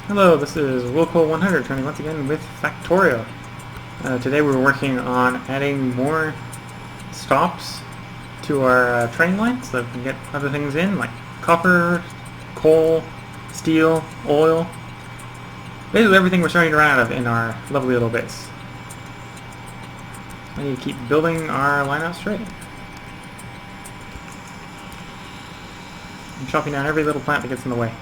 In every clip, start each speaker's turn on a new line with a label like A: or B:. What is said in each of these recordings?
A: Hello, this is Willcol100 returning once again with Factorio. Today we were working on adding more stops to our train line so that we can get other things in like copper, coal, steel, oil. Basically everything we're starting to run out of in our lovely little base. I need to keep building our line out straight. I'm chopping down every little plant that gets in the way.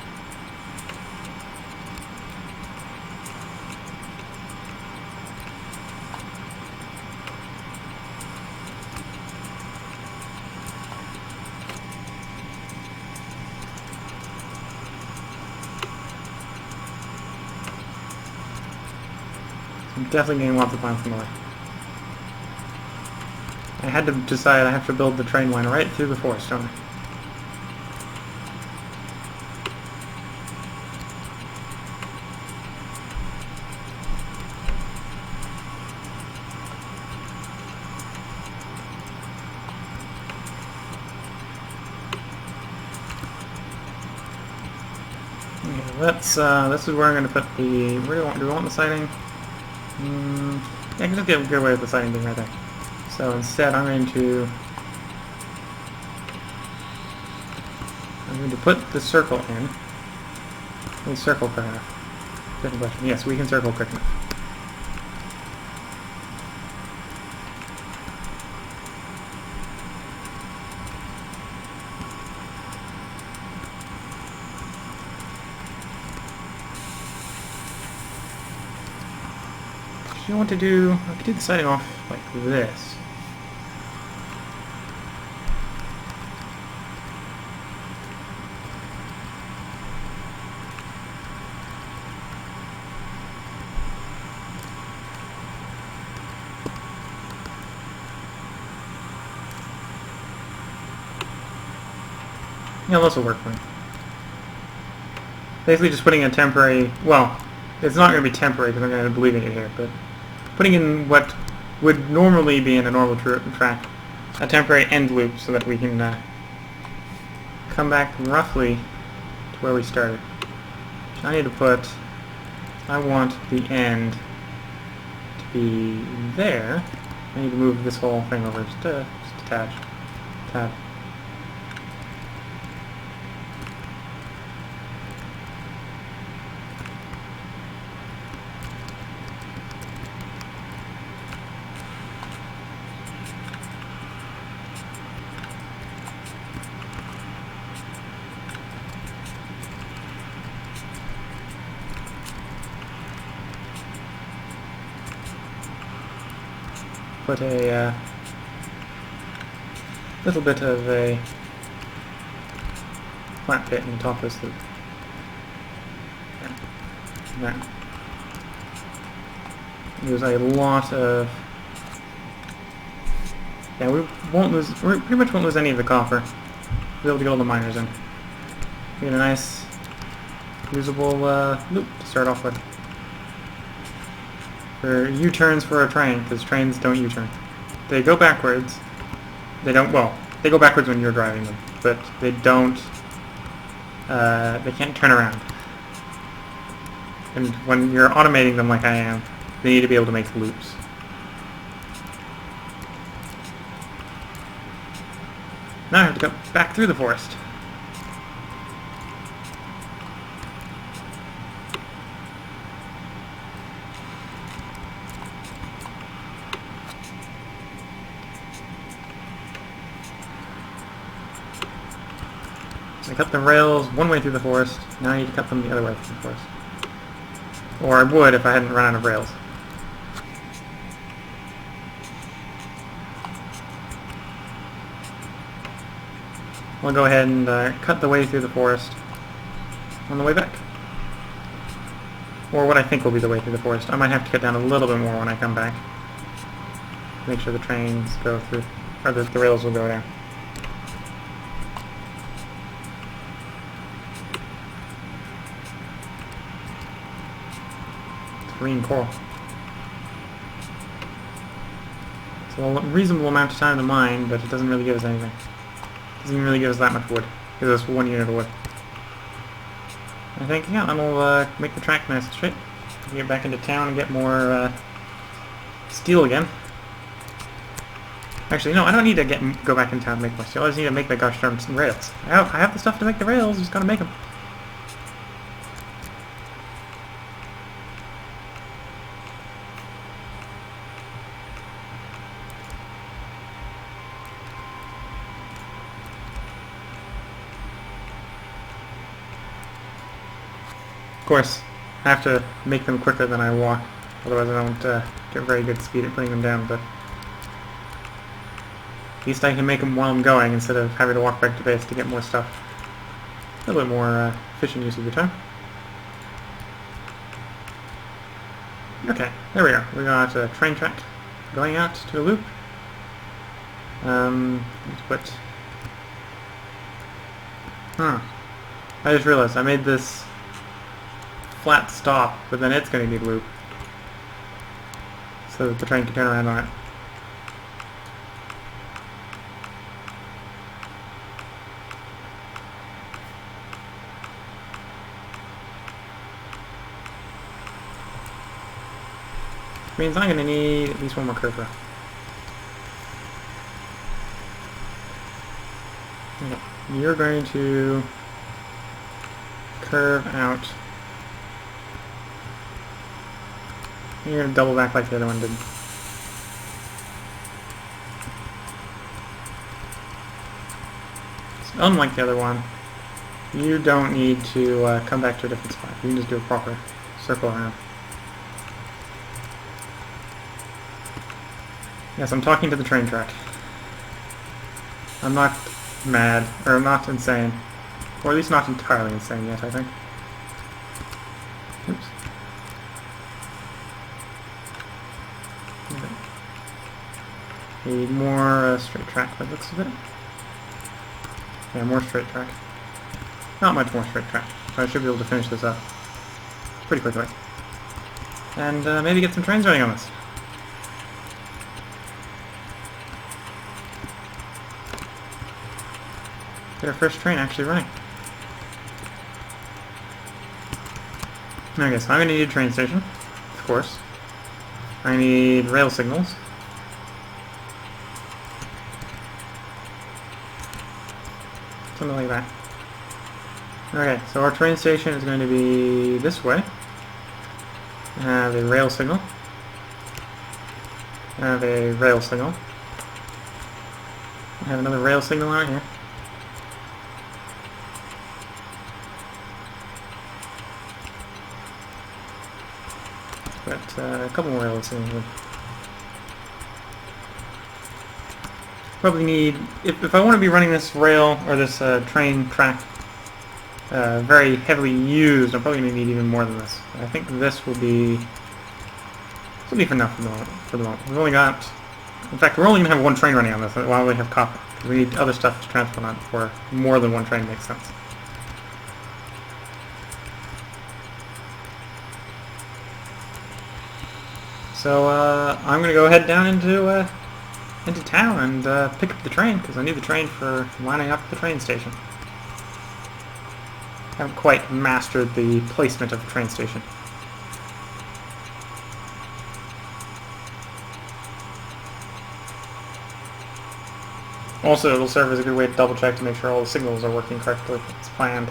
A: I'm definitely getting lots of plants in the way. I had to decide I have to build the train line right through the forest, don't I? Okay, this is where I'm going to put the... do we want the siding? Yeah, I can just get away with the siding being right there. So instead I'm going to put the circle in. Can we circle quick enough? Different question. Yes, we can circle quick enough. You know what to do? I could do the siding off like this. Yeah, this will work for me. Basically just putting a temporary, well, it's not going to be temporary because I'm going to be leaving it here, but putting in what would normally be in a normal track, a temporary end loop so that we can come back roughly to where we started. So I need to put, I want the end to be there. I need to move this whole thing over just a tad. Put a little bit of a flat bit in the top of this loop. There. There's a lot of... yeah, we pretty much won't lose any of the copper. We'll be able to get all the miners in. We get a nice, usable loop to start off with. For U-turns for a train, because trains don't U-turn. They go backwards. They don't, well, they go backwards when you're driving them, but they don't, they can't turn around. And when you're automating them like I am, they need to be able to make loops. Now I have to go back through the forest. I cut the rails one way through the forest, now I need to cut them the other way through the forest. Or I would if I hadn't run out of rails. I'll go ahead and cut the way through the forest on the way back. Or what I think will be the way through the forest. I might have to cut down a little bit more when I come back. Make sure the trains go through, or the rails will go down. Green coral. It's a reasonable amount of time to mine, but it doesn't really give us anything. It doesn't even really give us that much wood. It gives us 1 unit of wood. I think, yeah, I'll make the track nice and straight. Get back into town and get more steel again. Actually, no, I don't need to go back in town and make more steel. I just need to make the gosh darn rails. I have the stuff to make the rails, just gotta make them. Of course, I have to make them quicker than I walk, otherwise I don't get very good speed at putting them down, but at least I can make them while I'm going instead of having to walk back to base to get more stuff. A little bit more efficient use of your time. Okay, there we are. We got a train track going out to a loop. Let's put... I just realized I made this flat stop, but then it's going to need a loop so that the train can turn around on it. Which means I'm going to need at least one more curve row. Okay. You're going to curve out. You're going to double back like the other one did. So unlike the other one, you don't need to come back to a different spot. You can just do a proper circle around. Yes, I'm talking to the train track. I'm not mad, or I'm not insane. Or at least not entirely insane yet, I think. Oops. Need more straight track by the looks of it. Yeah, more straight track. Not much more straight track. So I should be able to finish this up pretty quickly. And maybe get some trains running on this. Get our first train actually running. Okay, so I'm going to need a train station, of course. I need rail signals. Something like that. Okay, so our train station is going to be this way. I have a rail signal. I have a rail signal. I have another rail signal out here. But a couple more rail signals. Probably need, if I want to be running this rail or this train track very heavily used, I'm probably going to need even more than this. I think this will be for enough for the moment. We've only got, in fact, we're only going to have one train running on this while we have copper. We need other stuff to transport on before more than one train makes sense. So I'm going to go head down into town and pick up the train, because I need the train for lining up the train station. I haven't quite mastered the placement of the train station. Also, it'll serve as a good way to double check to make sure all the signals are working correctly as planned.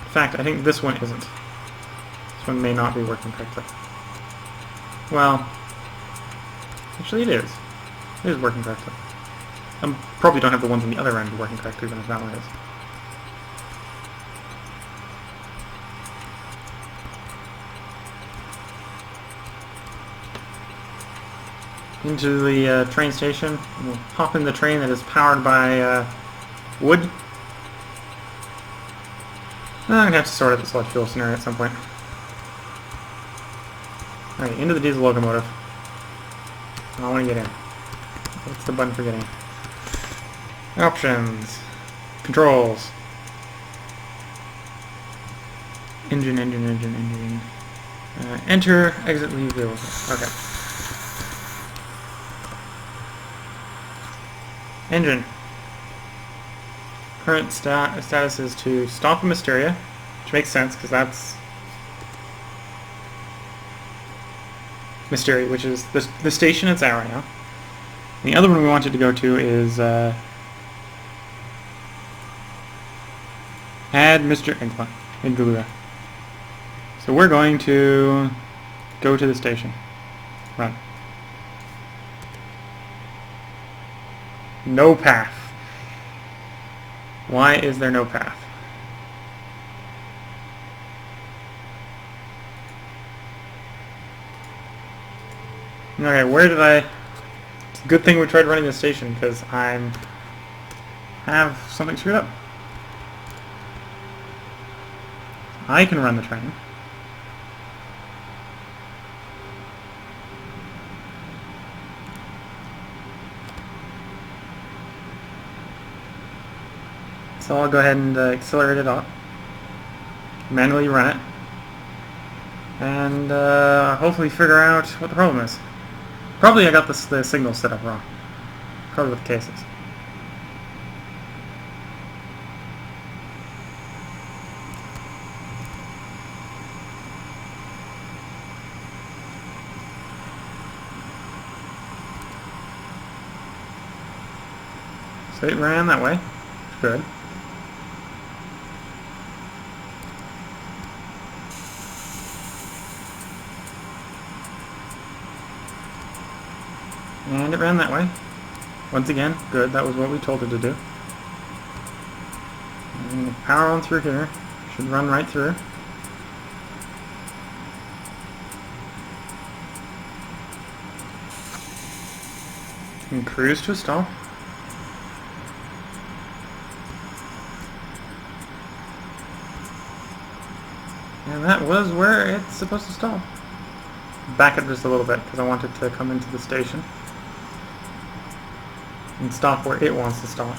A: In fact, I think this one isn't. This one may not be working correctly. Well, actually it is. It is working correctly. I probably don't have the ones on the other end working correctly, but if that one is. Into the train station. We'll hop in the train that is powered by wood. I'm going to have to sort out the sludge fuel scenario at some point. Alright, into the diesel locomotive. I want to get in. What's the button for getting in? Options. Controls. Engine. Enter, exit, leave vehicle. Okay. Engine. Current status is to stop in Mysteria, which makes sense because that's Mysteria, which is the station it's at right now. And the other one we wanted to go to is add Mr. Iglura. So we're going to go to the station. Run. No path. Why is there no path? Okay, where did I... It's a good thing we tried running the station, because I have something screwed up. I can run the train. So I'll go ahead and accelerate it up, manually run it, and hopefully figure out what the problem is. Probably I got the signal set up wrong. Probably what the case is. So it ran that way. Good. And it ran that way. Once again, good. That was what we told it to do. And power on through here. Should run right through. And cruise to a stop. And that was where it's supposed to stop. Back it just a little bit because I want it to come into the station and stop where it wants to stop.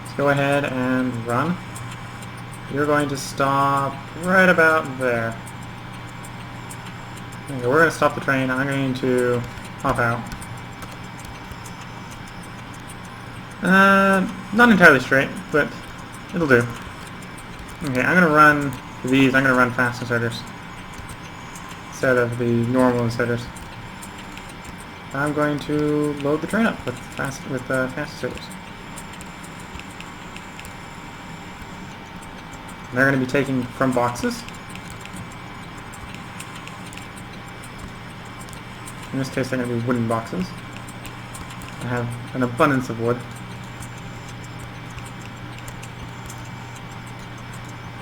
A: Let's go ahead and run. You're going to stop right about there. Okay, we're going to stop the train. I'm going to hop out. Not entirely straight, but it'll do. Okay, I'm gonna run these. I'm gonna run fast inserters instead of the normal inserters. I'm going to load the train up with fast inserters. They're going to be taking from boxes. In this case, they're going to be wooden boxes. I have an abundance of wood.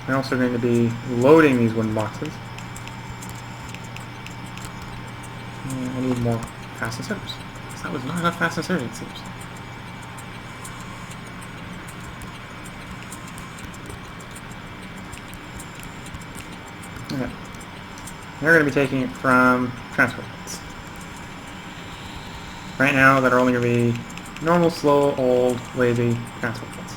A: I'm also going to be loading these wooden boxes. I need more fast inserters. That was not enough fast inserters, it seems. Okay. They're going to be taking it from transport bits. Right now, that are only going to be normal, slow, old, lazy transport bits.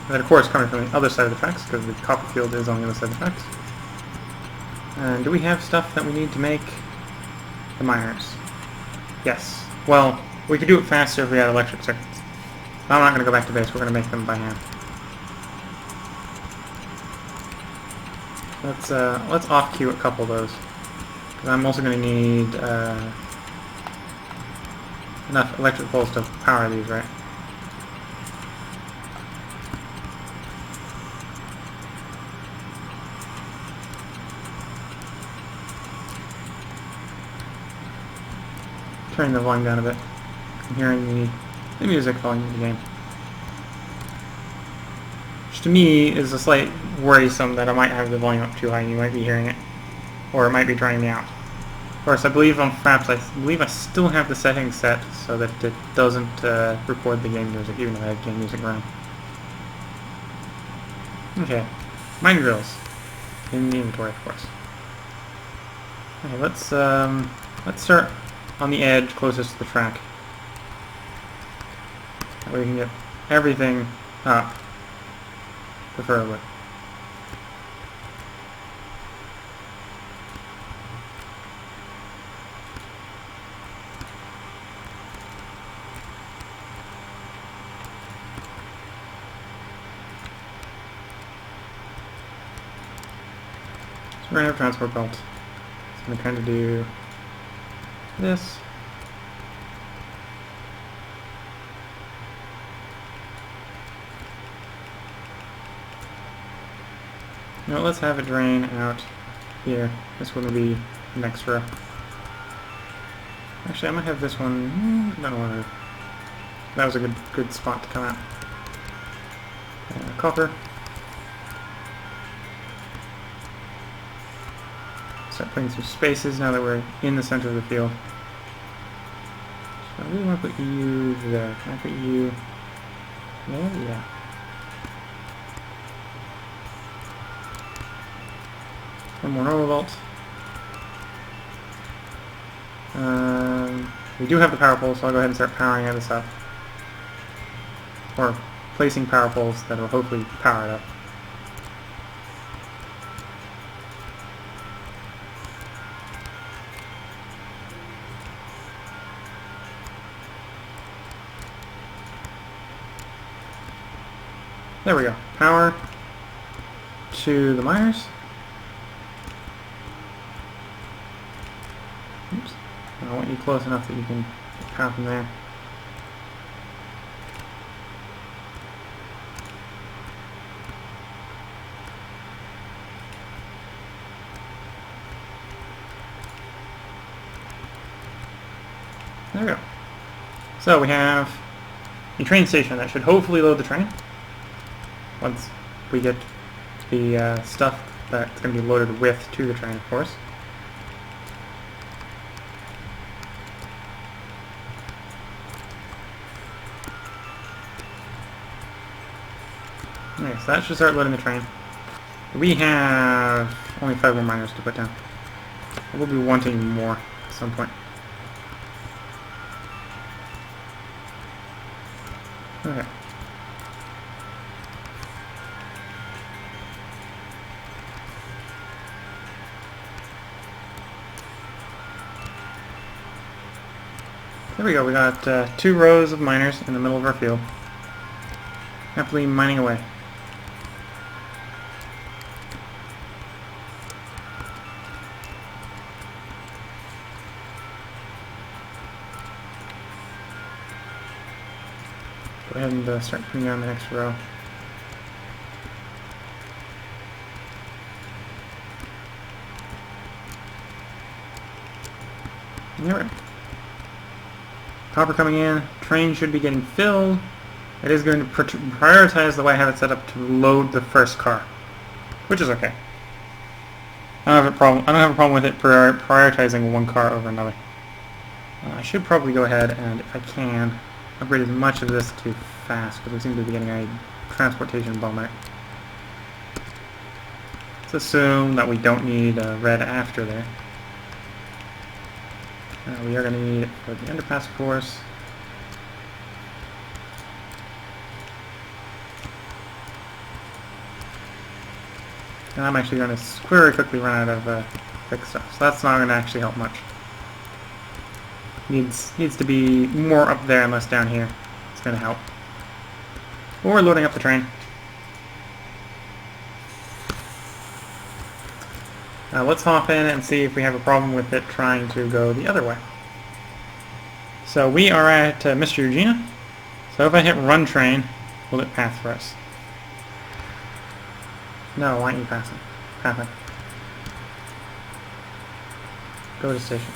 A: And then, of course, coming from the other side of the tracks, because the copper field is on the other side of the tracks. And do we have stuff that we need to make the miners? Yes. Well, we could do it faster if we had electric circuits. I'm not going to go back to base. We're going to make them by hand. Let's off-queue a couple of those, because I'm also going to need enough electric poles to power these, right? Turning the volume down a bit. I'm hearing the music volume of the game. Which to me is a slight worrisome that I might have the volume up too high and you might be hearing it. Or it might be drowning me out. Of course, I believe on Fraps, I believe I still have the settings set so that it doesn't record the game music, even if I have game music running. Okay. Mine drills. In the inventory, of course. Okay, let's start on the edge closest to the track. That way we can get everything up, preferably. So we're going to have a transport belt. So I'm going to kind of do this. Now let's have it drain out here. This one will be the next row. Actually, I might have this one. I don't know whether that was a good spot to come out. Copper. Start putting some spaces now that we're in the center of the field. So I really want to put you there. Can I put you there? Yeah. One more normal vault. We do have the power poles, so I'll go ahead and start powering this up. Or placing power poles that will hopefully power it up. There we go. Power to the miners. Oops. I want you close enough that you can power from there. There we go. So we have a train station that should hopefully load the train. Once we get the stuff that's going to be loaded with to the train, of course. Okay, so that should start loading the train. We have only 5 more miners to put down. We'll be wanting more at some point. Okay. There we go, we got 2 rows of miners in the middle of our field. Happily mining away. Go ahead and start putting down the next row. Alright. Copper coming in. Train should be getting filled. It is going to prioritize the way I have it set up to load the first car, which is okay. I don't have a problem with it prioritizing one car over another. I should probably go ahead and, if I can, upgrade as much of this to fast, because we seem to be getting a transportation bottleneck. Let's assume that we don't need red after there. We are going to need it for the underpass, of course. And I'm actually going to very quickly run out of thick stuff, so that's not going to actually help much. Needs to be more up there and less down here. It's going to help. But we're loading up the train. Let's hop in and see if we have a problem with it trying to go the other way. So we are at Mr. Eugenia. So if I hit run train, will it path for us? No, why aren't you passing? Pathing. Go to station.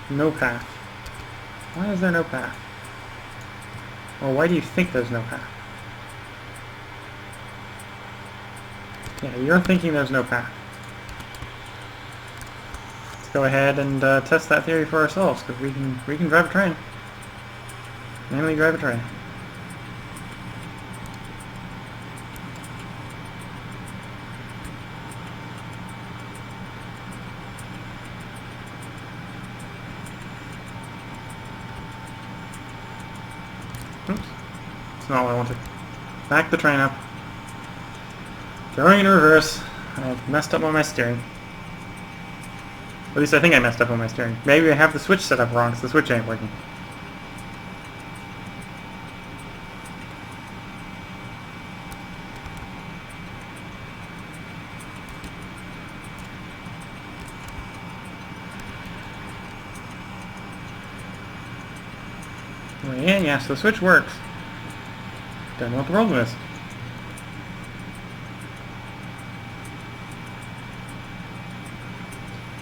A: No path. Why is there no path? Or why do you think there's no path? Yeah, you're thinking there's no path. Let's go ahead and test that theory for ourselves, because we can drive a train. Manually drive a train. not what I wanted. Back the train up. Going in reverse. I've messed up on my steering. At least I think I messed up on my steering. Maybe I have the switch set up wrong, so the switch ain't working. Yeah, yes, the switch works. Don't know what the problem is.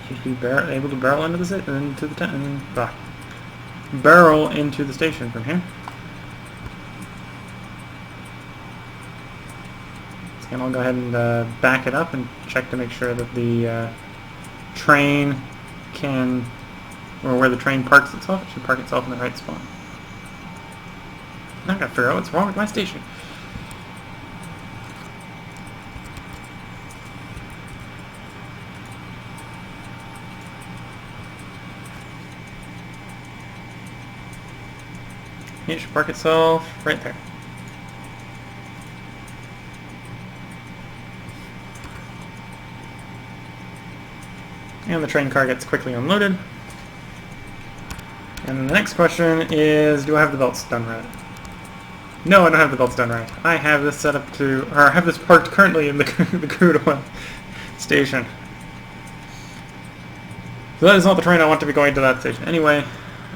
A: Should be able to barrel into the barrel into the station from here. So I'll go ahead and back it up and check to make sure that the train can, or where the train parks itself, it should park itself in the right spot. I gotta figure out what's wrong with my station. It should park itself right there. And the train car gets quickly unloaded. And the next question is, do I have the belts done right? No, I don't have the belts done right. I have this set up to, or I have this parked currently in the crude oil station. So that is not the train I want to be going to that station. Anyway,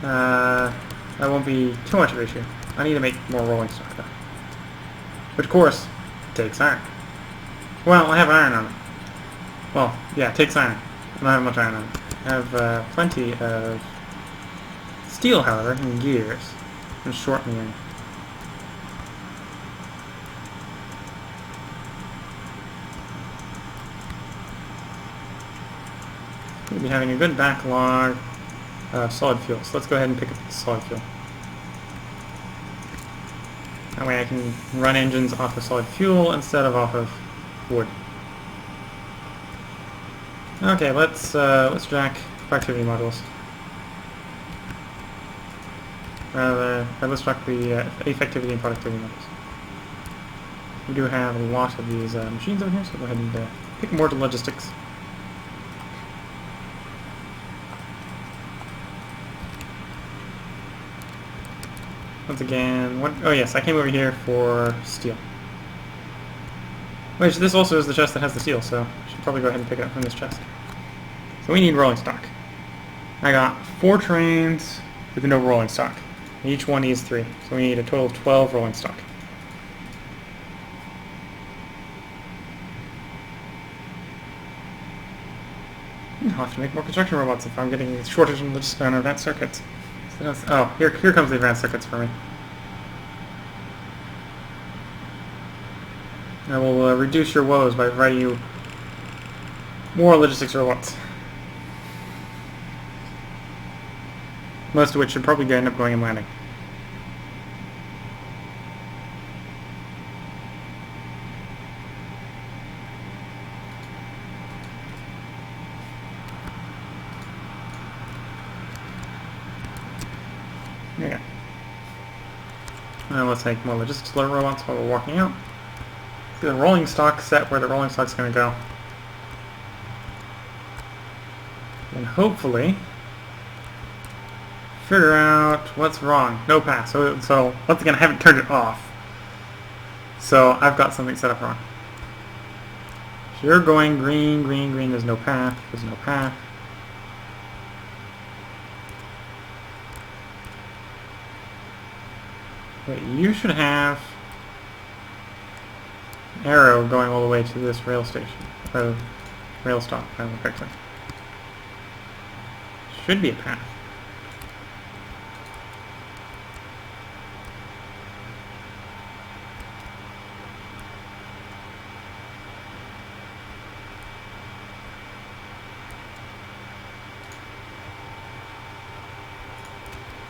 A: that won't be too much of an issue. I need to make more rolling stock though. Which of course, takes iron. Well, I have iron on it. Well, yeah, it takes iron. I don't have much iron on it. I have plenty of steel, however, and gears. And shorten the iron. We'll be having a good backlog of solid fuel. So let's go ahead and pick up the solid fuel. That way I can run engines off of solid fuel instead of off of wood. Okay, let's jack productivity modules. Let's jack the effectivity and productivity modules. We do have a lot of these machines over here, so go ahead and pick more to logistics. Once again, oh yes, I came over here for steel. Which, this also is the chest that has the steel, so I should probably go ahead and pick it up from this chest. So we need rolling stock. I got 4 trains with no rolling stock. Each one needs 3, so we need a total of 12 rolling stock. I'll have to make more construction robots if I'm getting a shortage in the advanced circuits. Oh, here comes the advanced circuits for me. I will reduce your woes by providing you more logistics robots. Most of which should probably end up going and landing. Okay. Now let's make more logistics robots while we're walking out. See the rolling stock set where the rolling stock's going to go. And hopefully figure out what's wrong. No path. So once again, I haven't turned it off. So I've got something set up wrong. So you're going green, green, green. There's no path. There's no path. But you should have an arrow going all the way to this rail station. Or rail stop, if I remember correctly. Should be a path.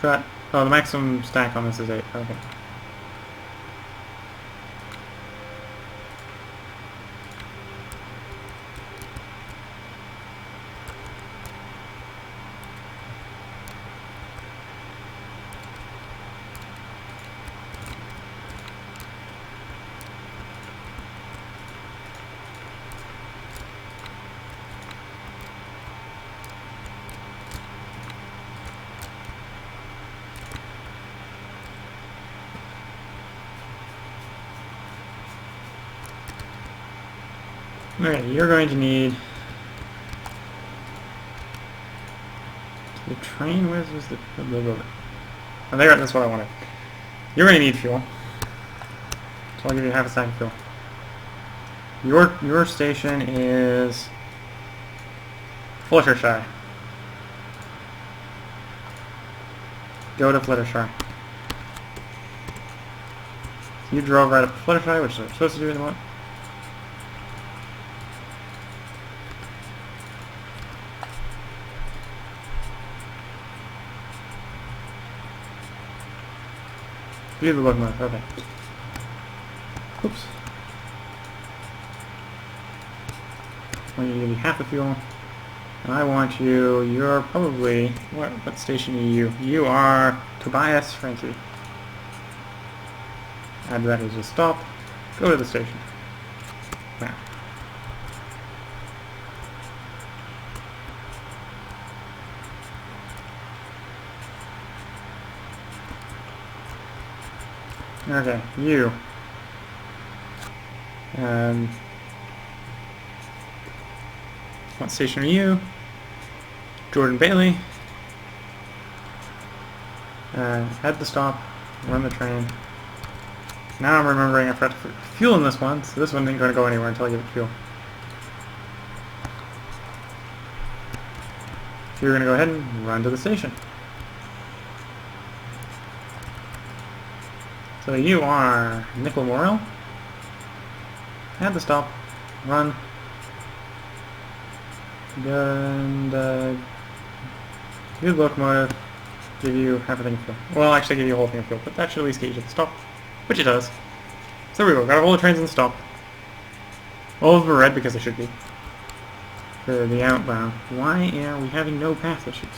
A: Cut. Oh, the maximum stack on this is 8. Okay. Okay, you're going to need the train. Where's the oh, there. That's what I wanted. You're going to need fuel, so I'll give you half a stack of fuel. Your station is Fluttershy. Go to Fluttershy. You drove right up to Fluttershy, which they're supposed to do in the moment. Do the locomotive, okay. Oops. I'm going to give you half the fuel. And I want you, you're probably, what station are you? You are Tobias Frankie. Add that as a stop. Go to the station. Now. Okay, you. What station are you? Jordan Bailey. Head the stop. Run the train. Now I'm remembering I forgot to put fuel in this one, so this one ain't going to go anywhere until I give it fuel. So you're going to go ahead and run to the station. So you are Nickel Morrell. Add the stop. Run. And do the locomotive. Give you half a thing of fuel. Well, actually give you a whole thing of fuel, but that should at least get you to the stop. Which it does. So there we go. Got all the trains in the stop. All of them are red because they should be. For the outbound. Why are we having no path issues?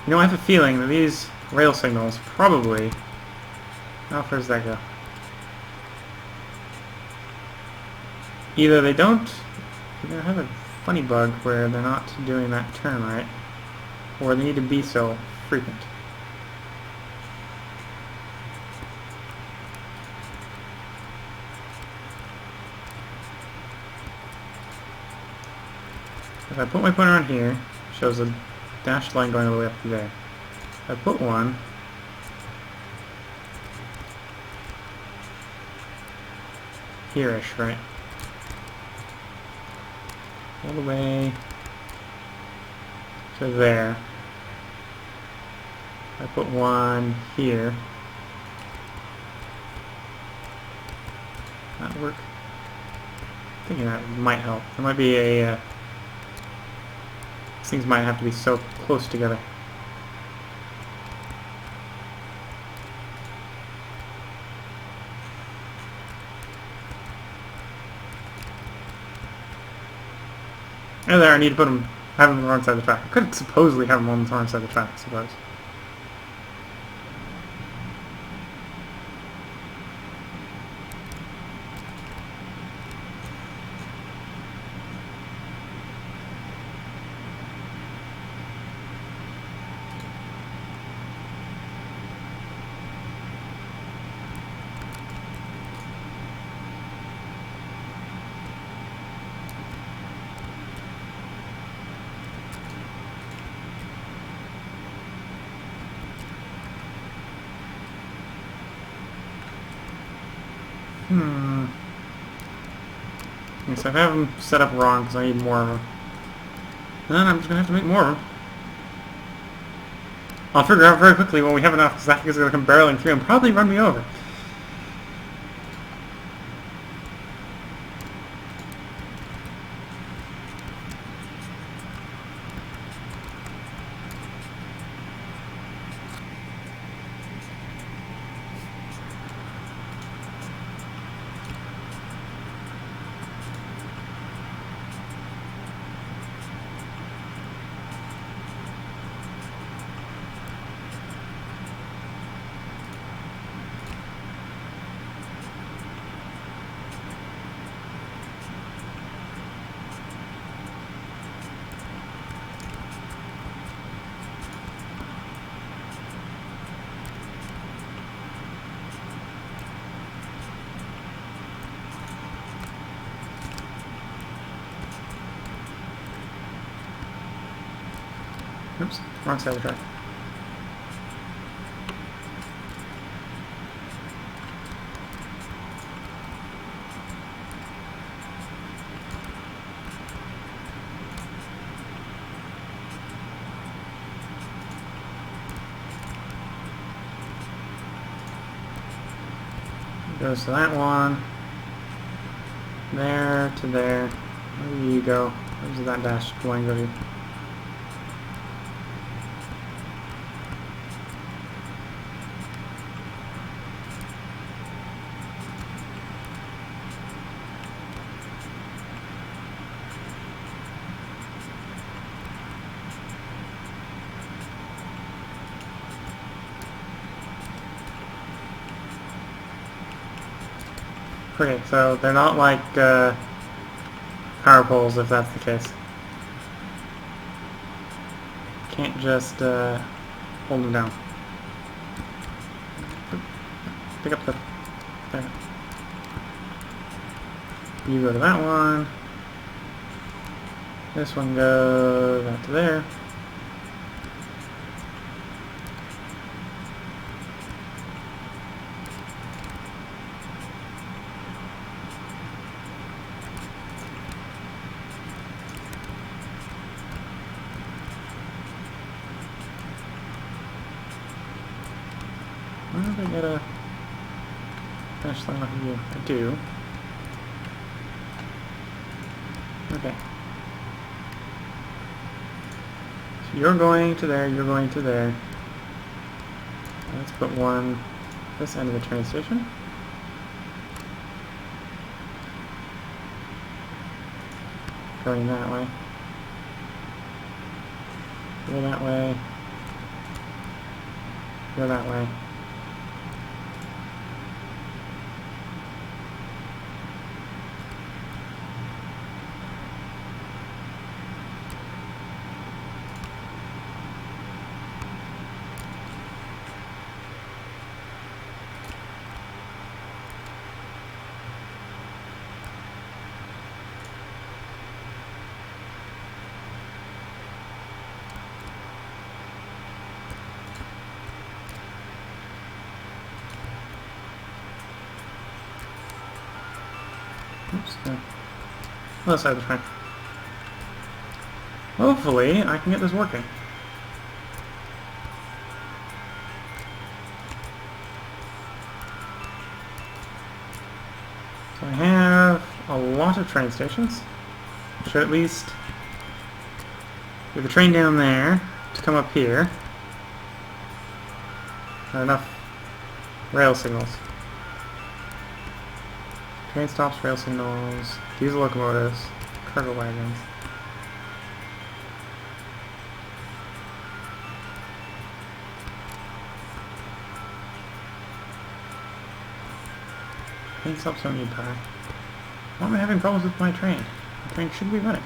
A: You know, I have a feeling that these rail signals probably... How far does that go? Either they don't... They have a funny bug where they're not doing that turn right, or they need to be so frequent. If I put my pointer on here, it shows a dashed line going all the way up to there. If I put one here-ish, right? All the way to there. I put one here. That work? I'm thinking that might help. There might be a these things might have to be so close together. Oh, there, I need to put them, have them on the wrong side of the track. I could supposedly have them on the wrong side of the track, I suppose. Okay, so if I have them set up wrong because I need more of them, then I'm just going to have to make more of them. I'll figure out very quickly when we have enough, because that is going to come barreling through and probably run me over. Oops, wrong side of the track. Goes to that one. There to there. Where do you go? Where's that dash going to go to? Okay, so they're not like power poles, if that's the case. Can't just hold them down. Pick up the... There. You go to that one. This one goes out to there. Where did I get a finish line off of you? I do. Okay. So you're going to there, you're going to there. Let's put one this end of the train station. Going that way. Go that way. Go that way. Oops, no. Other side of the train. Hopefully, I can get this working. So I have a lot of train stations. Should at least get the train down there to come up here. Not enough rail signals. Train stops, rail signals, diesel locomotives, cargo wagons. Train stops don't need power. Why am I having problems with my train? The train should be running.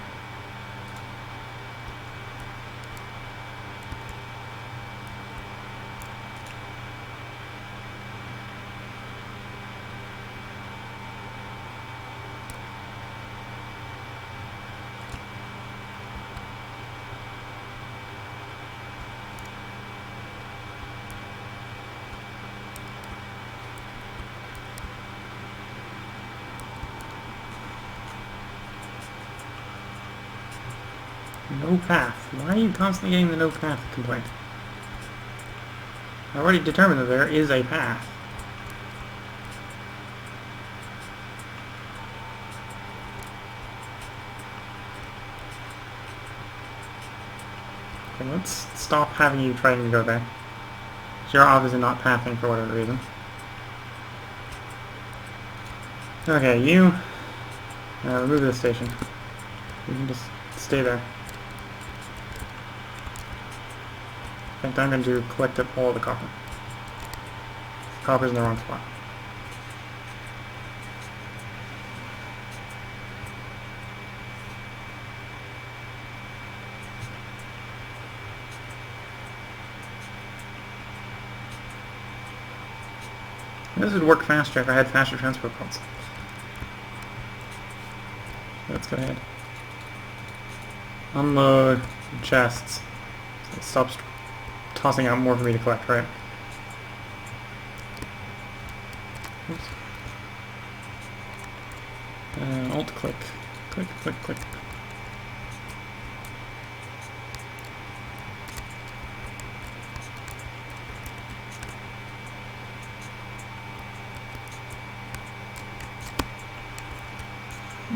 A: No path. Why are you constantly getting the no path complaint? I already determined that there is a path. Okay, let's stop having you trying to go there. You're obviously not pathing for whatever reason. Okay, you remove this station. You can just stay there. In fact, I'm going to collect up all the copper. Copper's in the wrong spot. This would work faster if I had faster transport pods. Let's go ahead. Unload chests. It stops tossing out more for me to collect, right? Oops. Alt click. Click, click, click.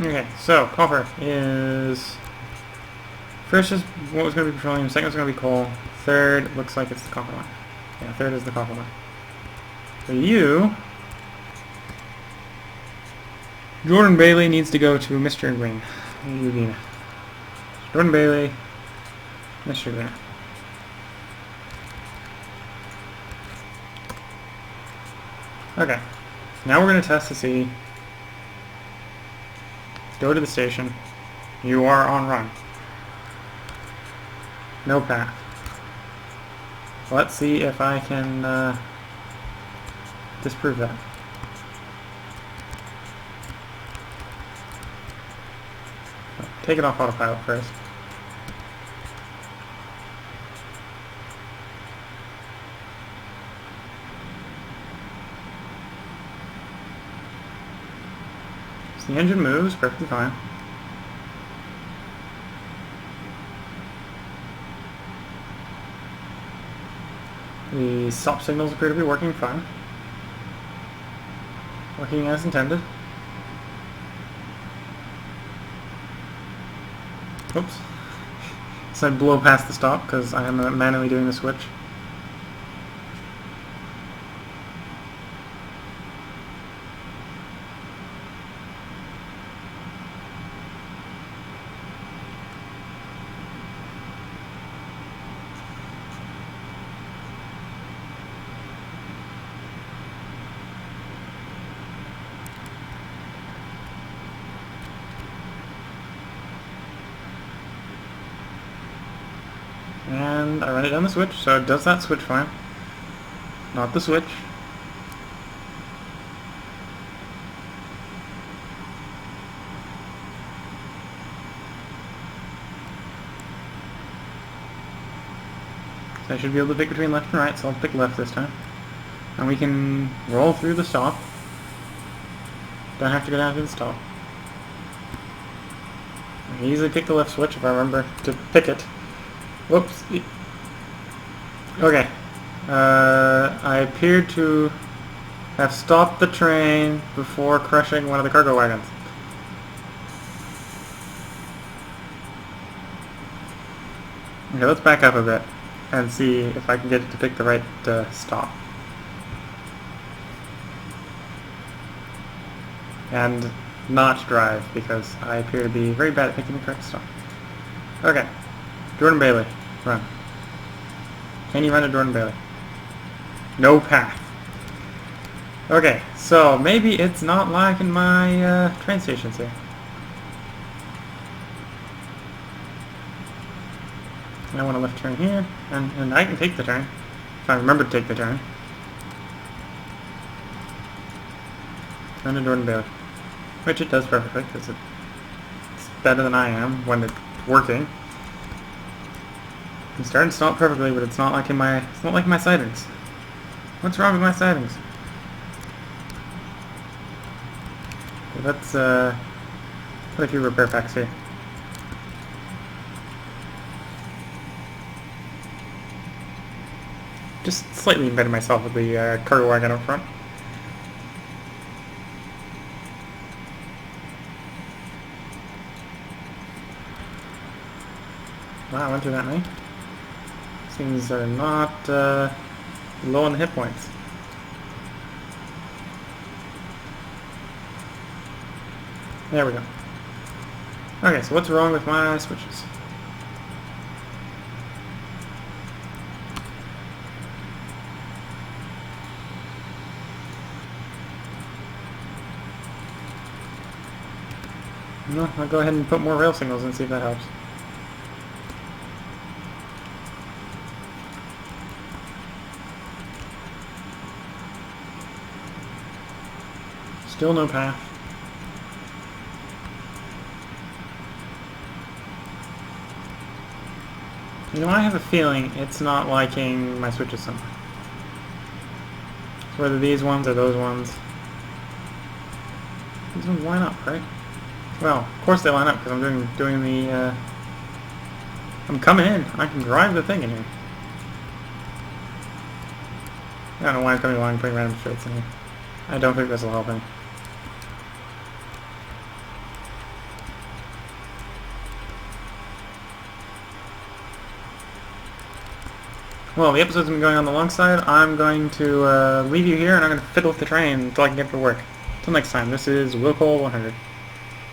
A: Okay, so copper is first is what was going to be petroleum, second is going to be coal, third looks like it's the copper one. Yeah, third is the copper one. So you, Jordan Bailey needs to go to Mr. Green. Eugene. Jordan Bailey, Mr. Green. Okay, now we're going to test to see. Go to the station. You are on run. No path. Let's see if I can disprove that. Take it off autopilot first. So the engine moves perfectly fine. The stop signals appear to be working fine. Working as intended. Oops. So I blow past the stop because I am manually doing the switch. And I run it down the switch, so it does that switch fine. Not the switch. So I should be able to pick between left and right, so I'll pick left this time. And we can roll through the stop. Don't have to go down to the stop. I can easily pick the left switch if I remember to pick it. Whoops. Okay. I appeared to have stopped the train before crushing one of the cargo wagons. Okay, let's back up a bit and see if I can get it to pick the right stop. And not drive, because I appear to be very bad at picking the correct stop. Okay. Jordan Bailey, run. Can you run to Jordan Bailey? No path. Okay, so maybe it's not like in my train stations here. I want to left turn here, and I can take the turn, if I remember to take the turn. Run to Jordan Bailey. Which it does perfectly, because it's better than I am when it's working. It's starting to stop perfectly, but it's not like my sightings. What's wrong with my sightings? Okay, let's put a few repair packs here. Just slightly embedded myself with the cargo wagon up front. Wow, I went through that many. Things are not low on the hit points. There we go. Okay, so what's wrong with my switches? No, I'll go ahead and put more rail signals and see if that helps. Still no path. You know, I have a feeling it's not liking my switches so much. So whether these ones or those ones. These ones line up, right? Well, of course they line up because I'm doing the. I'm coming in. I can drive the thing in here. I don't know why I'm coming along and putting random straights in here. I don't think this will help any. Well, the episode's been going on the long side. I'm going to leave you here, and I'm going to fiddle with the train until I can get to work. Until next time, this is Willcol100.